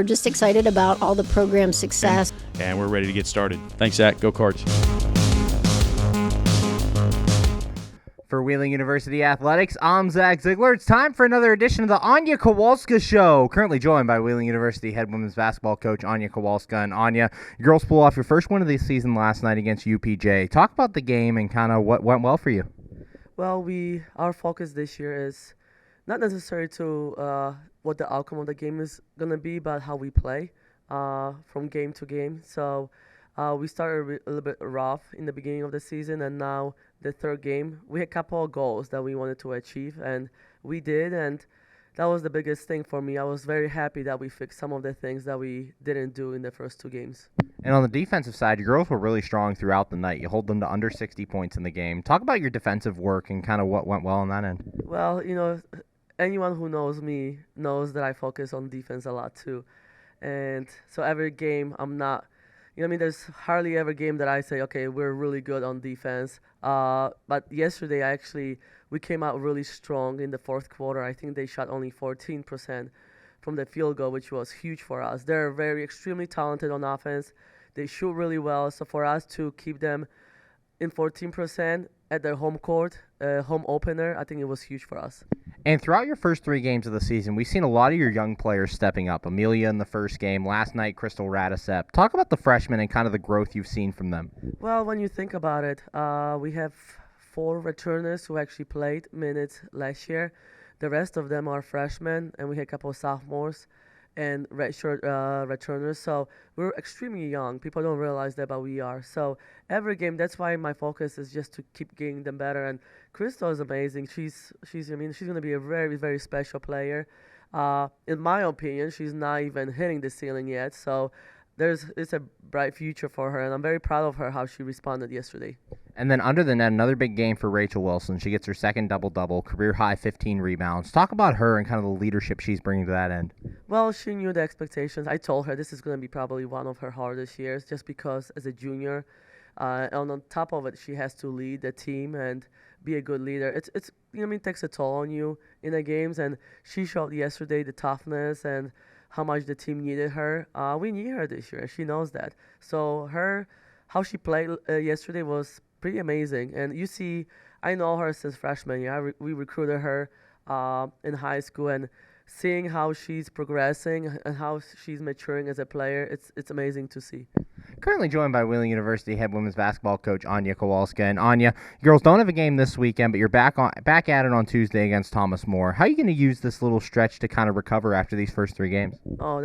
We're just excited about all the program success. And we're ready to get started. Thanks, Zach. Go Cards. For Wheeling University Athletics, I'm Zach Ziegler. It's time for another edition of the Anna Kowalska Show. Currently joined by Wheeling University head women's basketball coach Anna Kowalska. And Anya, your girls pull off your first win of the season last night against UPJ. Talk about the game and kind of what went well for you. Well, our focus this year is not necessarily to what the outcome of the game is going to be, but how we play from game to game. So we started a little bit rough in the beginning of the season, and now the third game, we had a couple of goals that we wanted to achieve, and we did, and that was the biggest thing for me. I was very happy that we fixed some of the things that we didn't do in the first two games. And on the defensive side, your girls were really strong throughout the night. You hold them to under 60 points in the game. Talk about your defensive work and kind of what went well on that end. Well, anyone who knows me knows that I focus on defense a lot too. And so every game I'm not, there's hardly ever game that I say, okay, we're really good on defense. But yesterday, we came out really strong in the fourth quarter. I think they shot only 14% from the field goal, which was huge for us. They're very extremely talented on offense. They shoot really well. So for us to keep them in 14% at their home court, home opener, I think it was huge for us. And throughout your first three games of the season, we've seen a lot of your young players stepping up. Amelia in the first game, last night Crystal Radicep. Talk about the freshmen and kind of the growth you've seen from them. Well, when you think about it, we have 4 returners who actually played minutes last year. The rest of them are freshmen, and we had a couple of sophomores and redshirt returners. So we're extremely young. People don't realize that, but we are. So every game, that's why my focus is just to keep getting them better. And Crystal is amazing. She's going to be a very, very special player. In my opinion, she's not even hitting the ceiling yet. So it's a bright future for her, and I'm very proud of her how she responded yesterday. And then under the net, another big game for Rachel Wilson. She gets her second double-double, career-high 15 rebounds. Talk about her and kind of the leadership she's bringing to that end. Well, she knew the expectations. I told her this is going to be probably one of her hardest years just because as a junior, and on top of it, she has to lead the team and be a good leader. It takes a toll on you in the games, and she showed yesterday the toughness and how much the team needed her. We need her this year, and she knows that. So how she played yesterday was pretty amazing. And you see, I know her since freshman year. We recruited her in high school, and seeing how she's progressing and how she's maturing as a player, it's amazing to see. Currently joined by Wheeling University head women's basketball coach Anna Kowalska. And Anya, girls don't have a game this weekend, but you're back at it on Tuesday against Thomas More. How are you going to use this little stretch to kind of recover after these first 3 games? Oh,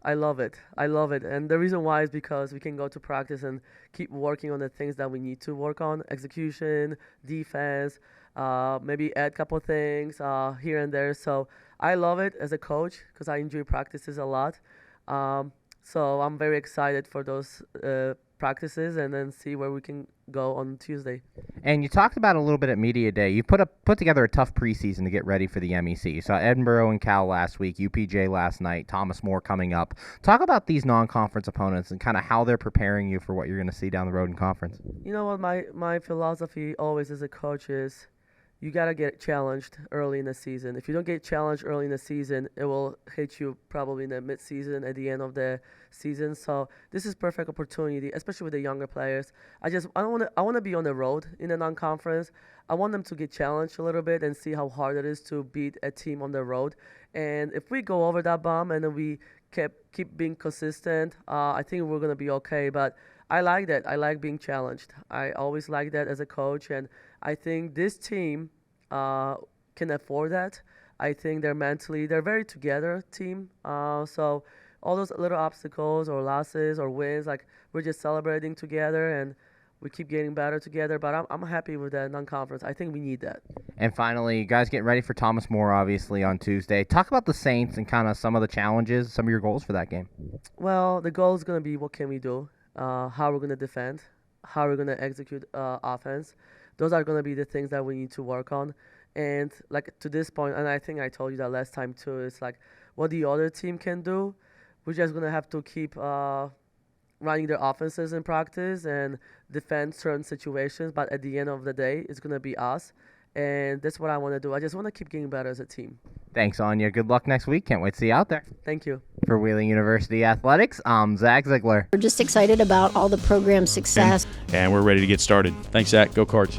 I love it. I love it. And the reason why is because we can go to practice and keep working on the things that we need to work on: execution, defense, maybe add a couple things here and there. So I love it as a coach because I enjoy practices a lot. So I'm very excited for those practices and then see where we can go on Tuesday. And you talked about a little bit at Media Day. You put together a tough preseason to get ready for the MEC. You saw Edinburgh and Cal last week, UPJ last night, Thomas More coming up. Talk about these non-conference opponents and kind of how they're preparing you for what you're going to see down the road in conference. You know what my philosophy always as a coach is, you got to get challenged early in the season. If you don't get challenged early in the season, it will hit you probably in the mid-season, at the end of the season. So this is perfect opportunity, especially with the younger players. I want to be on the road in a non-conference. I want them to get challenged a little bit and see how hard it is to beat a team on the road. And if we go over that bump and then we keep being consistent, I think we're going to be okay. But I like that. I like being challenged. I always like that as a coach, and I think this team can afford that. I think they're very together team. So all those little obstacles or losses or wins, like we're just celebrating together and we keep getting better together. But I'm happy with that non-conference. I think we need that. And finally, you guys getting ready for Thomas More, obviously, on Tuesday. Talk about the Saints and kind of some of the challenges, some of your goals for that game. Well, the goal is going to be what can we do, how we're going to defend, how we're going to execute offense. Those are going to be the things that we need to work on. And like to this point, and I think I told you that last time too, it's like what the other team can do, we're just going to have to keep running their offenses in practice and defend certain situations. But at the end of the day, it's going to be us. and that's what I want to do. I just want to keep getting better as a team. Thanks, Anya. Good luck next week. Can't wait to see you out there. Thank you. For Wheeling University Athletics, I'm Zach Ziegler. We're just excited about all the program success. And we're ready to get started. Thanks, Zach. Go Cards.